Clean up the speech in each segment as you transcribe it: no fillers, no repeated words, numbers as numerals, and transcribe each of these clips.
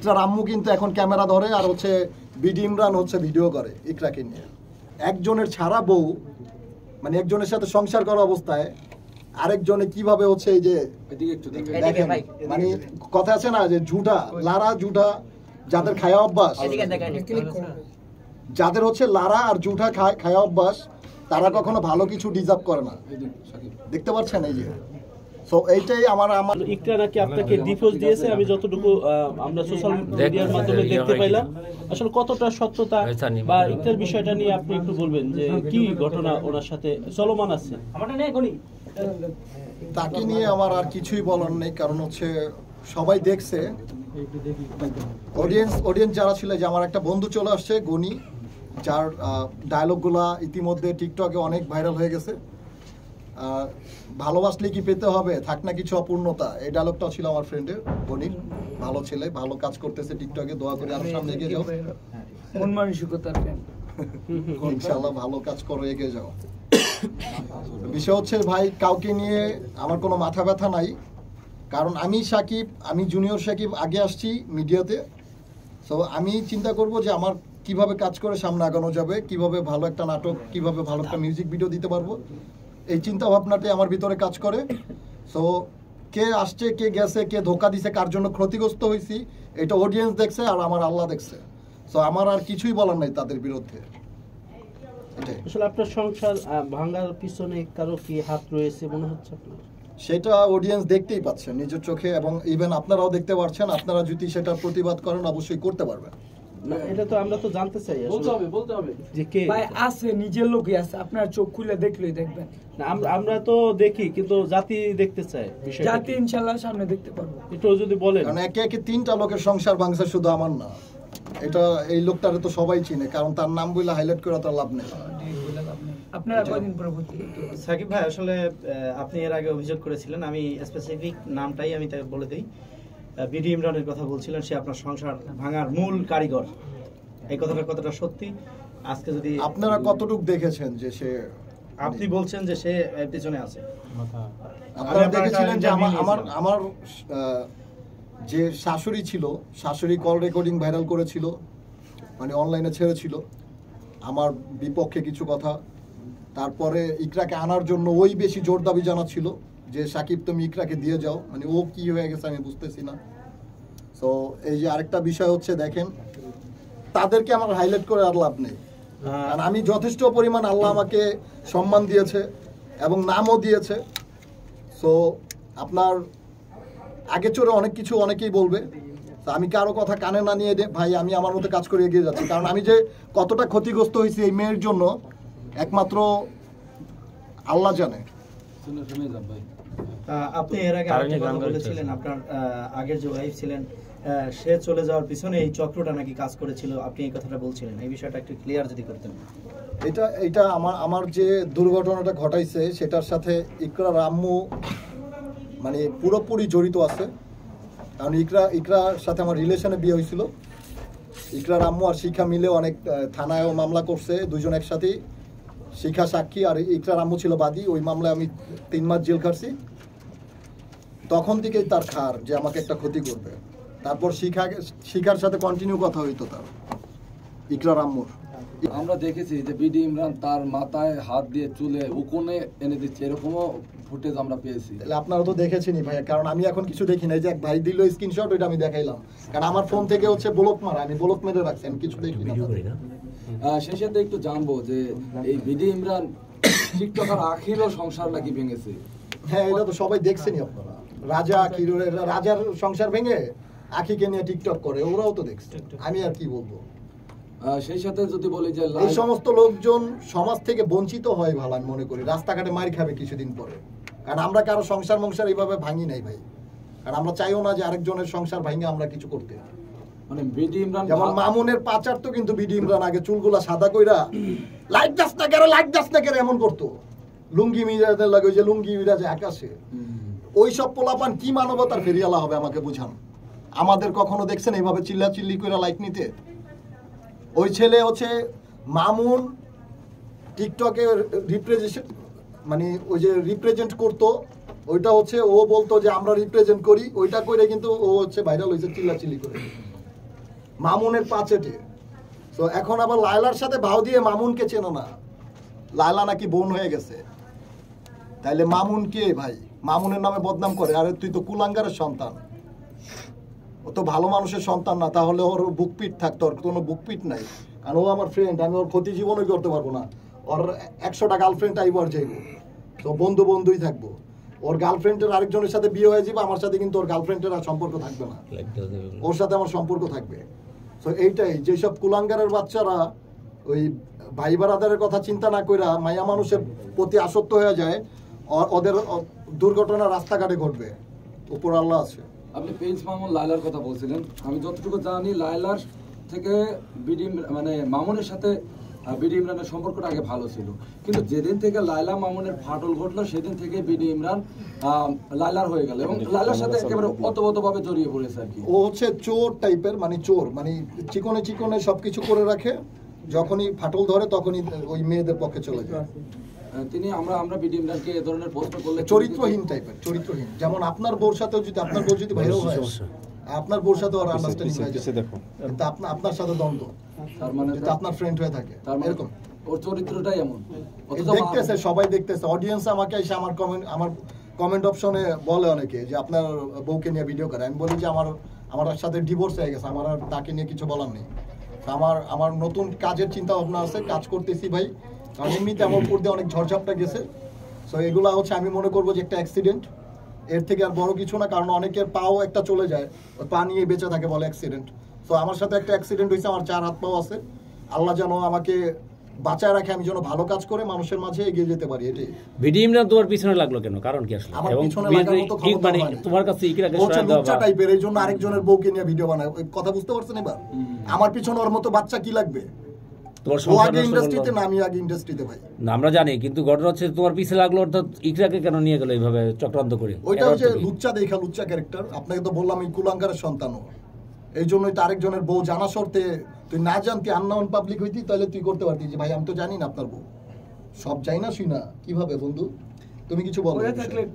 ইকরার আম্মু কিন্তু এখন ক্যামেরা ধরে আর হচ্ছে বিডি ইমরান হচ্ছে ভিডিও করে ইকরাকে নিয়ে। একজনের ছাড়া বউ মানে একজনের সাথে সংসার করা অবস্থায় আরেকজনে কিভাবে হচ্ছে এই যে দেখেন মানে কথা আছে না যে ঝুটা লারা ঝুটা যাদের খায়া অভ্যাস, যাদের হচ্ছে লারা আর ঝুটা খায়া অভ্যাস তারা কখনো ভালো কিছু ডিজার্ভ করে না। দেখতে পাচ্ছেন এই যে সো এইটাই আমার ইকরা নাকি আপনাকে ডিভোর্স দিয়েছে, আমি যতটুকু আমরা সোশ্যাল মিডিয়ার মাধ্যমে দেখতে পাইলাম। আসলে কতটা সত্যতা বা ইকরার বিষয়টা নিয়ে আপনি একটু বলবেন যে কি ঘটনা ওনার সাথে চলমান আছে? তাকে নিয়ে আমার আর কিছুই বলার নেই, কারণ হচ্ছে সবাই দেখছে, অডিয়েন্স যারা ছিল, যে আমার একটা বন্ধু চলে আসছে গনি, যার ডায়লগগুলা ইতিমধ্যে টিকটকে অনেক ভাইরাল হয়ে গেছে। ভালোবাসলে কি পেতে হবে, থাক না কিছু অপূর্ণতা, এই ডায়লগটা ছিল আমার ফ্রেন্ডের গনির। ভালো ছেলে, ভালো কাজ করতেছে টিকটকে, দোয়া করে আরো সামনে এগিয়ে যাও, মন মানসিকতার ইনশাআল্লাহ ভালো কাজ করো, এগিয়ে যাও। বিষয় হচ্ছে ভাই কাউকে নিয়ে আমার কোনো মাথা ব্যথা নাই, কারণ আমি সাকিব, আমি জুনিয়র সাকিব আগে আসছি মিডিয়াতে। সো আমি চিন্তা করব যে আমার কিভাবে কাজ করে সামনে আগানো যাবে, কিভাবে ভালো একটা নাটক, কিভাবে ভালো একটা মিউজিক ভিডিও দিতে পারবো, এই চিন্তা ভাবনাটাই আমার ভিতরে কাজ করে। সো কে আসছে, কে গেছে, কে ধোকা দিছে, কার জন্য ক্ষতিগ্রস্ত হয়েছি, এটা অডিয়েন্স দেখছে আর আমার আল্লাহ দেখছে। সো আমার আর কিছুই বলার নাই তাদের বিরুদ্ধে। আসলে আপনার সংসার ভাঙার পিছনে কারো কি হাত রয়েছে মনে হচ্ছে আপনার? সেটা অডিয়েন্স দেখতেই পাচ্ছেন নিজের চোখে, এবং ইভেন আপনারাও দেখতে পাচ্ছেন। আপনারা যদি সেটা প্রতিবাদ করেন অবশ্যই করতে পারবেন। না এটা তো আমরা তো জানতে চাই, বলতে হবে যে কে ভাই আছে, নিজের লোকই আছে, আপনার চোখ খুলে দেখলেই দেখবেন। না আমরা তো দেখি, কিন্তু জাতি দেখতে চাই বিষয়টা। জাতি ইনশাআল্লাহ সামনে দেখতে পারবো। একটু যদি বলেন। কারণ একে একে 3টা লোকের সংসার ভাঙছে, শুধু আমার না। এটা এই লোকটারে তো সবাই চিনে, কারণ তার নাম বলে হাইলাইট করে তার লাভ নেই। আপনারা কয়দিন পরে সাকিব ভাই, আসলে আপনি এর আগে অভিযোগ করেছিলেন, আমি স্পেসিফিক নামটাই আমি তাকে বলে দিই, বিডি ইমরানের কথা বলছিলেন, সে আপনার সংসার ভাঙার মূল কারিগর। এই কথাটা কতটা সত্যি আজকে যদি আপনারা কতটুকু দেখেছেন যে সে, আপনি বলছেন যে সে পিছনে আছে, আপনারা দেখেছিলেন যে আমার যে শাশুড়ি ছিল, শাশুড়ি কল রেকর্ডিং ভাইরাল করেছিল, মানে অনলাইনে ছেড়েছিল আমার বিপক্ষে কিছু কথা। তারপরে ইকরাকে আনার জন্য ওই বেশি জোর দাবি জানাচ্ছিল যে সাকিব তুমি ইকরাকে দিয়ে যাও, মানে ও কি হয়ে গেছে আমি বুঝতেছি না। সো এই যে আরেকটা বিষয় হচ্ছে, দেখেন তাদেরকে আমার হাইলাইট করে আর লাভ নেই, কারণ আমি যথেষ্ট পরিমাণ আল্লাহ আমাকে সম্মান দিয়েছে এবং নামও দিয়েছে। সো আপনার আগে চড়ে অনেক কিছু অনেকেই বলবে, আমি কারো কথা কানে না নিয়ে ভাই আমি আমার মতো কাজ করে এগিয়ে যাচ্ছি। কারণ আমি যে কতটা ক্ষতিগ্রস্ত হয়েছি এই মেয়ের জন্য একমাত্র আল্লাহ জানে। আপনি এর আগে বলেছিলেন আপনার আগের যে ওয়াইফ ছিলেন সে চলে যাওয়ার পিছনে এই চক্রটা নাকি কাজ করেছিল, আপনি এই কথাটা বলছিলেন, এই বিষয়টা একটু ক্লিয়ার যদি করতেন। এটা আমার যে দুর্ঘটনাটা ঘটাইছে সেটার সাথে ইকরার আম্মু মানে পুরোপুরি জড়িত আছে। কারণ ইকরার সাথে আমার রিলেশনে বিয়ে হয়েছিল, ইকরার আম্মু আর শিখা মিলে অনেক থানায়ও মামলা করছে, দুজন একসাথেই, শিখা সাক্ষী আর ইকরার আম্মু ছিল বাদী। ওই মামলায় আমি 3 মাস জেল খাটছি। তখন থেকেই তার খার যে আমাকে একটা ক্ষতি করবে। তারপর শিখার সাথে কন্টিনিউ কথা হইতো তার, ইকরার আম্মুর। আমরা দেখেছি যে বিডি ইমরান তার মাথায় হাত দিয়ে চুলে উকুনে এনে দিচ্ছে, এরকমও ফুটেজ আমরা পেয়েছি। তাহলে আপনারা তো দেখেছেনই ভাই, কারণ আমি এখন কিছু দেখি না। যে এক ভাই দিল স্ক্রিনশট, ওইটা আমি দেখাইলাম, কারণ আমার ফোন থেকে হচ্ছে ব্লক মারা, আমি ব্লক মেরে রাখছি, আমি কিছু দেখি না। সেই সাথে একটু জানবো যে এই বিডি ইমরান টিকটকার আখিরও সংসার নাকি ভেঙেছে। হ্যাঁ এটা তো সবাই দেখছেনই আপনারা, রাজার সংসার ভেঙে আখিকে নিয়ে টিকটক করে, ওরাও তো দেখছে, আমি আর কি বলবো। সেই সাথে যদি বলি যে এই সমস্ত লোকজন সমাজ থেকে বঞ্চিত হয় ভালো, আমি মনে করি রাস্তাঘাটে মার খাবে কিছুদিন পরে। কারণ আমরা কারো সংসার এইভাবে ভাঙি নাই ভাই, কারণ আমরা চাইও না যে আরেকজনের সংসার ভাঙে আমরা কিছু করতে। মানে বিডি ইমরান যেমন মামুনের পাচার তো কিন্তু বিডি ইমরান আগে চুলগুলা সাদা কইরা লাইট দাস না কেন এমন করতো, লুঙ্গি মিরাজের লাগে, ওই যে লুঙ্গি মিরাজে আকাশে, ওই সব পোলাপান কি মানবতার ফেরিয়ালা হবে আমাকে বুঝান। আমাদের কখনো দেখছেন এইভাবে চিল্লি করে লাইক নিতে? ওই ছেলে হচ্ছে মামুন টিকটকে মানে ওই যে রিপ্রেজেন্ট করতো, ওইটা হচ্ছে ও বলতো যে আমরা রিপ্রেজেন্ট করি, ওইটা করে কিন্তু ও হচ্ছে ভাইরাল হয়েছে চিল্লাচিল্লি করে। মামুনের পাচেটে। তো এখন আবার লায়লার সাথে ভাও দিয়ে মামুনকে চেনো না, লায়লা নাকি বোন হয়ে গেছে। তাইলে মামুন কে ভাই? মামুনের নামে বদনাম করে। আরে তুই তো কুলাঙ্গারের সন্তান, ও তো ভালো মানুষের সন্তান না। তাহলে ওর বুকপিট থাকতো, ওর কোনো বুকপিট নাই। কারণ ও আমার ফ্রেন্ড, আমি ওর ক্ষতি জীবনই করতে পারবো না। ওর 100টা গার্লফ্রেন্ড আইব আর যাইব, তো বন্ধু বন্ধুই থাকবো। ওর গার্লফ্রেন্ডের আরেকজনের সাথে বিয়ে হয়ে যাবে, আমার সাথে কিন্তু ওর গার্লফ্রেন্ডের আর সম্পর্ক থাকবে না, ওর সাথে আমার সম্পর্ক থাকবে। তো এইটাই, যেসব কুলাঙ্গারের বাচ্চারা ওই ভাই বারাদারের কথা চিন্তা না কইরা মায়া মানুষের প্রতি আসক্ত হয়ে যায়, ওদের দুর্ঘটনা রাস্তাঘাটে ঘটবে। উপর আল্লাহ আছে। আপনি প্রিন্স মামুন লায়লার কথা বলছিলেন, আমি যতটুকু জানি লায়লার থেকে মানে মামুনের সাথে বিডি ইমরানের সম্পর্কটা আগে ভালো ছিল, কিন্তু যেদিন থেকে লায়লা মামুনের ফাটল ঘটলো সেদিন থেকে বিডি ইমরান লায়লার হয়ে গেল এবং লায়লার সাথে একেবারে অতভাবে জড়িয়ে পড়েছে আর কি। ও হচ্ছে চোর টাইপের, মানে চোর, মানে চিকনে চিকনে সবকিছু করে রাখে, যখনই ফাটল ধরে তখনই ওই মেয়েদের পক্ষে চলে যায়। তিনি আমরা বিডি ইমরানকে এ ধরনের প্রশ্ন করলে চরিত্রহীন টাইপের, চরিত্রহীন। যেমন আপনার বউর সাথে যদি, আপনার বউ যদি ভাইরাল হয়, আপনার বউর সাথে ওর আন্ডারস্ট্যান্ডিং হয়ে যায়, কিন্তু আপনার সাথে দ্বন্দ্ব, তার মানে কিন্তু আপনার ফ্রেন্ড হয়ে থাকে, এরকম ওর চরিত্রটাই এমন। দেখতেছে, সবাই দেখতেছে। অডিয়েন্স আমাকে এসে আমার কমেন্ট অপশনে বলে অনেকে যে আপনার বউকে নিয়ে ভিডিও করে। আমি বলি যে আমার সাথে ডিভোর্স হয়ে গেছে, আমার আর তাকে নিয়ে কিছু বলার নেই। আমার নতুন কাজের চিন্তা ভাবনা আছে, কাজ করতেছি ভাই। কারণ এমনিতে আমার উপর দিয়ে অনেক ঝড়ঝাপটা গেছে। সো এগুলা হচ্ছে, আমি মনে করবো যে একটা অ্যাক্সিডেন্ট, এর থেকে আর বড় কিছু না। কারণ অনেকের পাও একটা চলে যায়, পা নিয়ে বেঁচে থাকে বলে অ্যাক্সিডেন্ট। তো আমার সাথে একটা অ্যাক্সিডেন্ট হয়েছে, আমার 4 হাত পাও আছে। আল্লাহ যেন আমাকে বাঁচায় রাখে, আমি যেন ভালো কাজ করে মানুষের মাঝে এগিয়ে যেতে পারি। এটাই। বিডি ইমরান তোমার পিছনে লাগলো কেন? কারণ কি আসলে? আমার পিছনে লাগার মতো ক্ষমতা মানে হয়নি। তোমার কাছে ইকরাকে ও হচ্ছে সহায়তা লুচ্চা টাইপের, এই জন্য আরেকজনের বউকে নিয়ে ভিডিও বানায়। ওই কথা বুঝতে পারছেন এবার? আমার পিছনে ওর মতো বাচ্চা কি লাগবে? তোমার ও সংসার আগে নষ্ট ইন্ডাস্ট্রিতে করলো। না, আমি আগে ইন্ডাস্ট্রিতে ভাই। না আমরা জানি, কিন্তু ঘটনা হচ্ছে তোমার পিছে লাগলো, অর্থাৎ ইকরাকে কেন নিয়ে গেল এইভাবে চক্রান্ত করে? ওইটা হচ্ছে লুচ্চা দেখা, লুচ্চা ক্যারেক্টার। আপনাকে তো বললাম এই কুলাঙ্গারের সন্তান। এই জন্যই তো আরেকজনের বউ জানা শর্তে, তুই না জানতি, আননোন পাবলিক হইতি, তাহলে তুই করতে পারতি যে ভাই আমি তো জানি না আপনার বউ। সব যাই না শুই না, কিভাবে বন্ধু? তুমি কিছু বলো।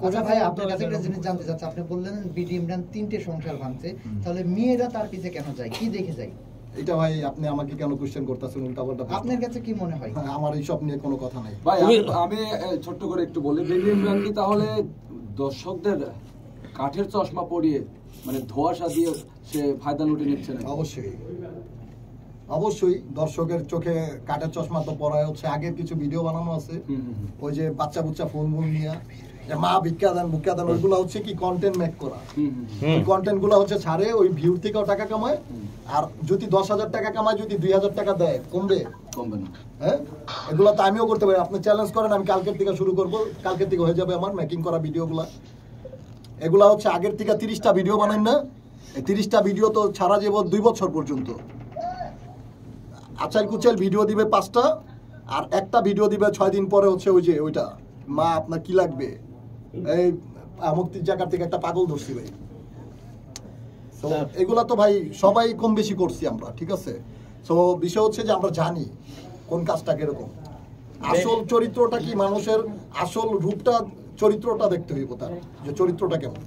আচ্ছা ভাই, আপনার কাছে একটা জিনিস জানতে চাচ্ছি। আপনি বললেন বিডি ইমরান 3টে সংসার ভাঙছে, তাহলে মেয়েরা তার পিছে কেন যায়? কি দেখে যায়? এটা ভাই আপনি আমাকে কেন কোশ্চেন করতেছেন উল্টাপাল্টা? আপনার কাছে কি মনে হয়? আমার এইসব নিয়ে কোনো কথা নাই ভাই। আমি ছোট্ট করে একটু বলি, বিডি ইমরান কি তাহলে দর্শকদের কাঠের চশমা পরিয়ে, মানে ধোঁয়াশা দিয়ে সে ফায়দা লুটে নিচ্ছে না? অবশ্যই অবশ্যই দর্শকের চোখে কাঠের চশমা তো পড়ায় হচ্ছে। আগের কিছু ভিডিও বানানো আছে, ওই যে বাচ্চা বুচ্চা ফোন নিয়ে যে মা ভিক্ষা দেন ভিক্ষা দেন, ওইগুলো হচ্ছে কি কন্টেন্ট মেক করা। ওই কন্টেন্ট গুলো হচ্ছে ছাড়ে, ওই ভিউর থেকেও টাকা কামায়। আর যদি 10,000 টাকা কামায়, যদি 2,000 টাকা দেয়, কমবে? কমবে না। হ্যাঁ, এগুলো তো আমিও করতে পারি। আপনি চ্যালেঞ্জ করেন, আমি কালকের থেকে শুরু করবো, কালকের থেকে হয়ে যাবে আমার মেকিং করা ভিডিওগুলা। এগুলা হচ্ছে আগের থেকে 30টা ভিডিও বানাই না, এই 30টা ভিডিও তো ছাড়া যাব 2 বছর পর্যন্ত। আচার কুচাল ভিডিও দিবে 5টা, আর একটা ভিডিও দিবে 6 দিন পরে হচ্ছে ওই যে ওইটা, মা আপনার কি লাগবে, এই মুক্তির জায়গা থেকে একটা পাগল ধরছি ভাই। তো এগুলা তো ভাই সবাই কম বেশি করছি আমরা, ঠিক আছে। তো বিষয় হচ্ছে যে আমরা জানি কোন কাজটা কিরকম, আসল চরিত্রটা কি, মানুষের আসল রূপটা, চরিত্রটা দেখতে হইব, তার যে চরিত্রটা কেমন।